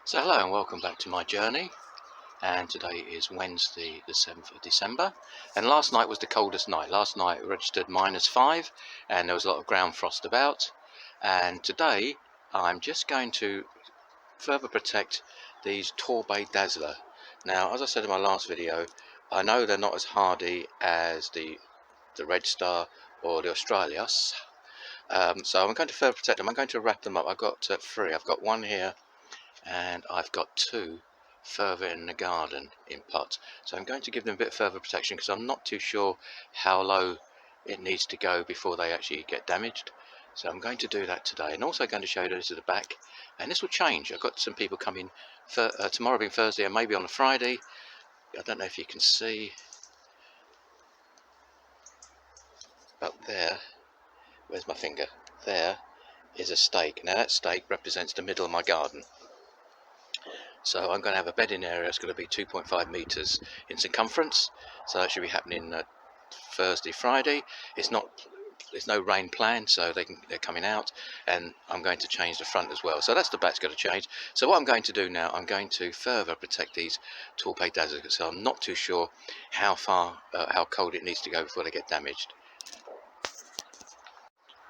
So hello and welcome back to my journey, and today is Wednesday the 7th of December, and last night was the coldest night. Last night it registered -5 and there was a lot of ground frost about, and today I'm just going to further protect these Torbay Dazzler. Now, as I said in my last video, I know they're not as hardy as the redstar or the australis, so I'm going to further protect them. I'm going to wrap them up. I've got 3. I've got one here and I've got 2 further in the garden in pots, so I'm going to give them a bit further protection because I'm not too sure how low it needs to go before they actually get damaged. So I'm going to do that today, and also going to show you this at the back, and this will change. I've got some people coming tomorrow being Thursday and maybe on a Friday. I don't know if you can see, but there, where's my finger, there is a stake. Now that stake represents the middle of my garden. So I'm going to have a bedding area that's going to be 2.5 meters in circumference. So that should be happening Thursday, Friday. There's no rain planned, so they're coming out, and I'm going to change the front as well. So that's the back's going to change. So what I'm going to do now, I'm going to further protect these Torbay Dazzlers. So I'm not too sure how cold it needs to go before they get damaged.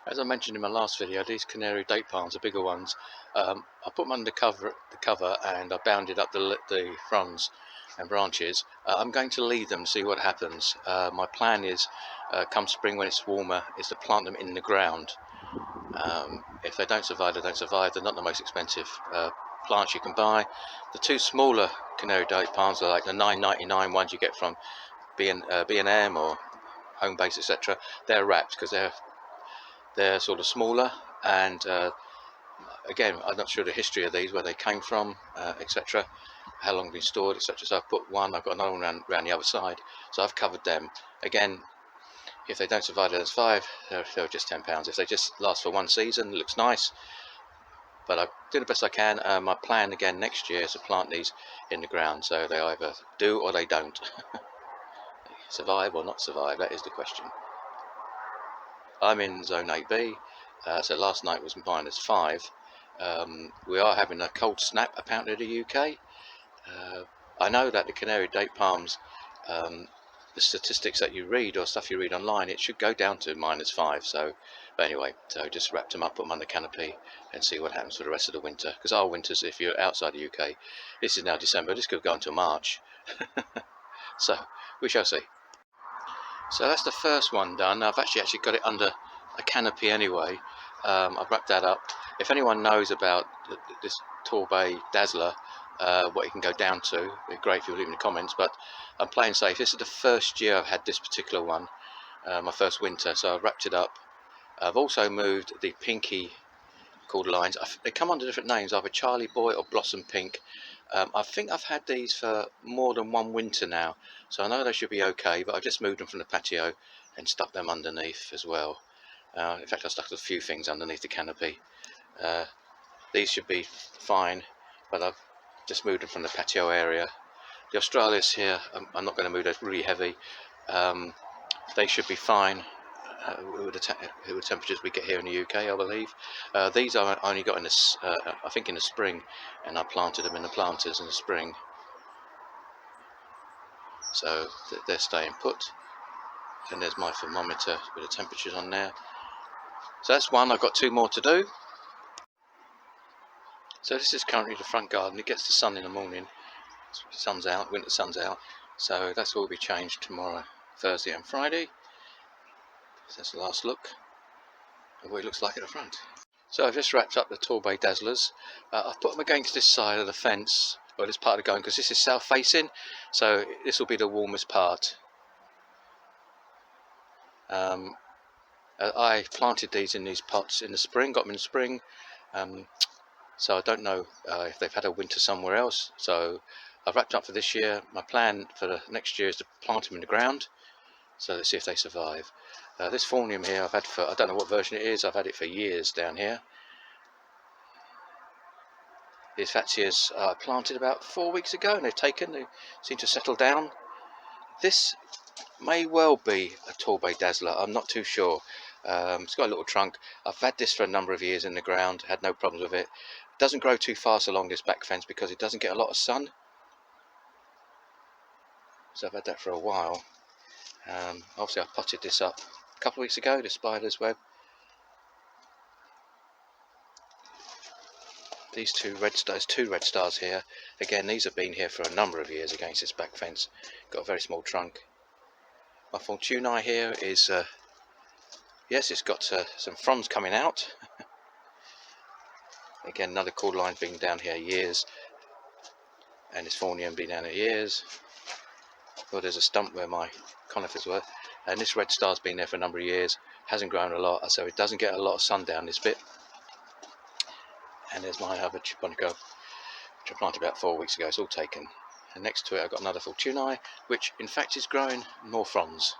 As I mentioned in my last video, these canary date palms, the bigger ones, I put them under the cover and I bounded up the fronds and branches. I'm going to leave them, see what happens. My plan is, come spring when it's warmer, is to plant them in the ground. If they don't survive, they don't survive. They're not the most expensive plants you can buy. The 2 smaller canary date palms are like the $9.99 ones you get from B&M or Home Base, etc. They're wrapped because they're sort of smaller, and again, I'm not sure the history of these, where they came from, etc., how long they've been stored, etc. So I've put one, I've got another one around the other side, so I've covered them. Again, if they don't survive those 5, they're just £10. If they just last for 1 season, it looks nice, but I do the best I can. My plan again next year is to plant these in the ground, so they either do or they don't. Survive or not survive, that is the question. I'm in zone 8B, so last night was -5. We are having a cold snap apparently in the UK. I know that the canary date palms, the statistics that you read or stuff you read online, it should go down to -5. So, but anyway, so just wrapped them up, put them under canopy, and see what happens for the rest of the winter. Because our winters, if you're outside the UK, this is now December. This could go until March. So we shall see. So that's the first one done. I've actually got it under a canopy anyway. I've wrapped that up. If anyone knows about this Torbay Dazzler, what it can go down to, it'd be great if you leave in the comments. But I'm playing safe. This is the first year I've had this particular one, my first winter, so I've wrapped it up. I've also moved the pinky Cordlines. They come under different names, either Charlie Boy or Blossom Pink. I think I've had these for more than 1 winter now, so I know they should be okay, but I've just moved them from the patio and stuck them underneath as well. In fact, I stuck a few things underneath the canopy. These should be fine, but I've just moved them from the patio area. The australis here, I'm not going to move, they're really heavy. They should be fine with the temperatures we get here in the UK, I believe. These I only got in this, I think in the spring, and I planted them in the planters in the spring, so they're staying put. And there's my thermometer with the temperatures on there. So that's one. I've got 2 more to do. So this is currently the front garden. It gets the sun in the morning, sun's out, winter sun's out, so that's all be changed tomorrow, Thursday and Friday. So that's the last look at what it looks like at the front. So I've just wrapped up the Torbay Dazzlers. I've put them against this side of the fence, or this part of the garden, because this is south facing, so this will be the warmest part. I planted these in these pots in the spring, got them in the spring, so I don't know if they've had a winter somewhere else. So I've wrapped up for this year. My plan for the next year is to plant them in the ground, so let's see if they survive. This Phormium here I've had for, I don't know what version it is, I've had it for years down here. These Fatsias I planted about 4 weeks ago, and they seem to settle down. This may well be a Torbay Dazzler, I'm not too sure. It's got a little trunk. I've had this for a number of years in the ground, had no problems with it. It doesn't grow too fast along this back fence because it doesn't get a lot of sun. So I've had that for a while. Obviously I potted this up a couple of weeks ago, the spider's web. These two red stars here, again these have been here for a number of years against this back fence. Got a very small trunk. My Fortunei here is, yes, it's got some fronds coming out. Again, another Cordlines been down here years, and this Phormium been down here years. Well, there's a stump where my conifers were, and this red star's been there for a number of years, hasn't grown a lot, so it doesn't get a lot of sun down this bit. And there's my other Japonica, which I planted about 4 weeks ago. It's all taken. And next to it I've got another Fortunei, which in fact is growing more fronds.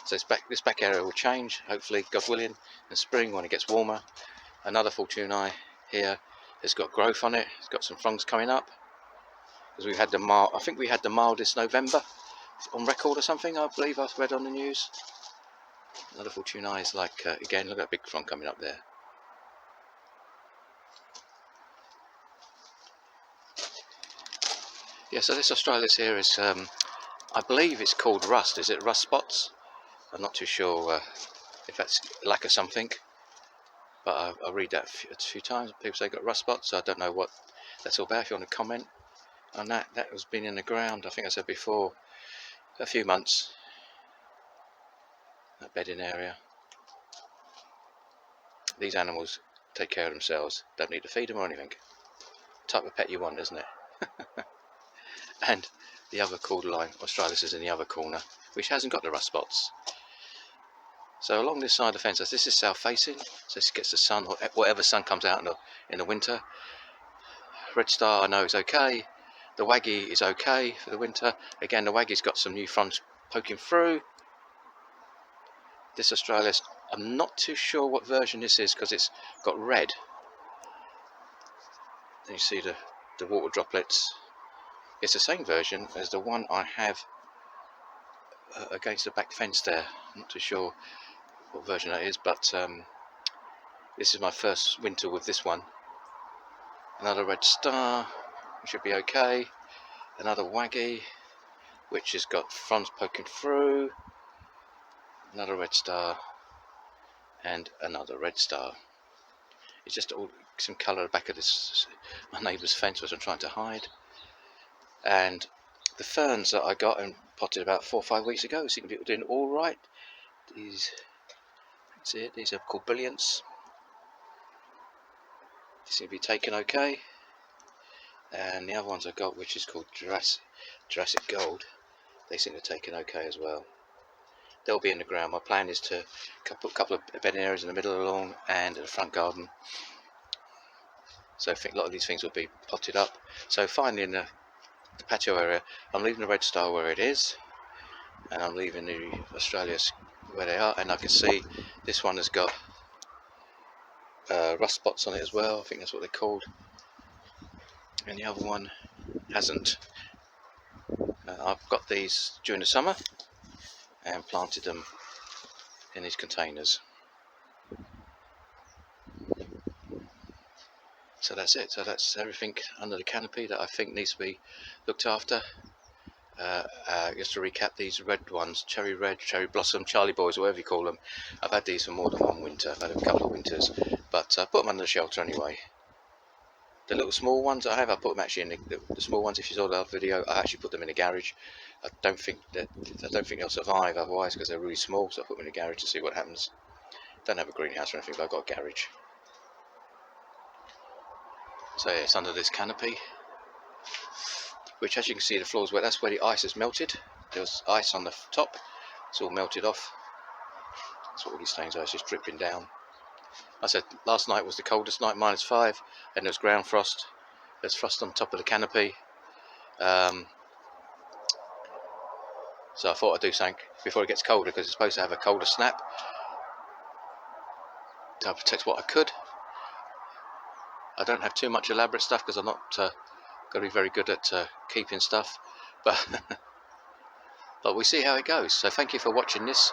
So this back area will change, hopefully, God willing, in spring when it gets warmer. Another Fortunei here has got growth on it. It's got some fronds coming up. Because we've had I think we had the mildest November on record or something, I believe I've read on the news. Another Fortunei is like, again, look at that big frond coming up there. Yeah, so this australis here is, I believe it's called rust. Is it rust spots? I'm not too sure if that's lack of something, but I read that a few times. People say got rust spots, so I don't know what that's all about. If you want to comment on that, that has been in the ground, I think I said before, a few months. That bedding area. These animals take care of themselves. Don't need to feed them or anything. Type of pet you want, isn't it? And the other Cordline australis is in the other corner, which hasn't got the rust spots. So along this side of the fence, this is south facing, so this gets the sun, or whatever sun comes out in the winter. Red star I know is okay. The waggy is okay for the winter. Again, the waggy's got some new fronds poking through. This australis, I'm not too sure what version this is because it's got red. Then you see the water droplets. It's the same version as the one I have against the back fence there. I'm not too sure what version that is, but this is my first winter with this one. Another red star, which should be okay. Another waggy, which has got fronds poking through. Another red star, and another red star. It's just all some colour at the back of my neighbour's fence, which I'm trying to hide. And the ferns that I got and potted about 4 or 5 weeks ago seem to be doing all right. These are called brilliants. They seem to be taken okay. And the other ones I got, which is called Jurassic Gold, they seem to have taken okay as well. They'll be in the ground. My plan is to put a couple of bedding areas in the middle of the lawn and in the front garden. So I think a lot of these things will be potted up. So finally in the patio area, I'm leaving the red star where it is, and I'm leaving the australis where they are. And I can see this one has got rust spots on it as well. I think that's what they're called. And the other one hasn't. I've got these during the summer and planted them in these containers. So that's it. So that's everything under the canopy that I think needs to be looked after. Just to recap, these red ones, cherry red, cherry blossom, Charlie boys, whatever you call them, I've had these for more than one winter. I've had a couple of winters, but I put them under the shelter anyway. The little small ones I put them actually in the small ones. If you saw the other video, I actually put them in a garage. I don't think they'll survive otherwise because they're really small. So I put them in a garage to see what happens. Don't have a greenhouse or anything, but I've got a garage. So yeah, it's under this canopy, which, as you can see, the floor's wet. That's where the ice has melted. There was ice on the top. It's all melted off. That's what all these stains are. It's just dripping down. I said last night was the coldest night, -5, and there's ground frost. There's frost on top of the canopy. So I thought I'd do something before it gets colder, because it's supposed to have a colder snap. To protect what I could. I don't have too much elaborate stuff because I'm not going to be very good at keeping stuff, but but we see how it goes. So thank you for watching this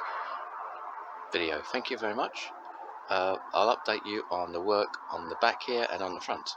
video. Thank you very much. I'll update you on the work on the back here and on the front.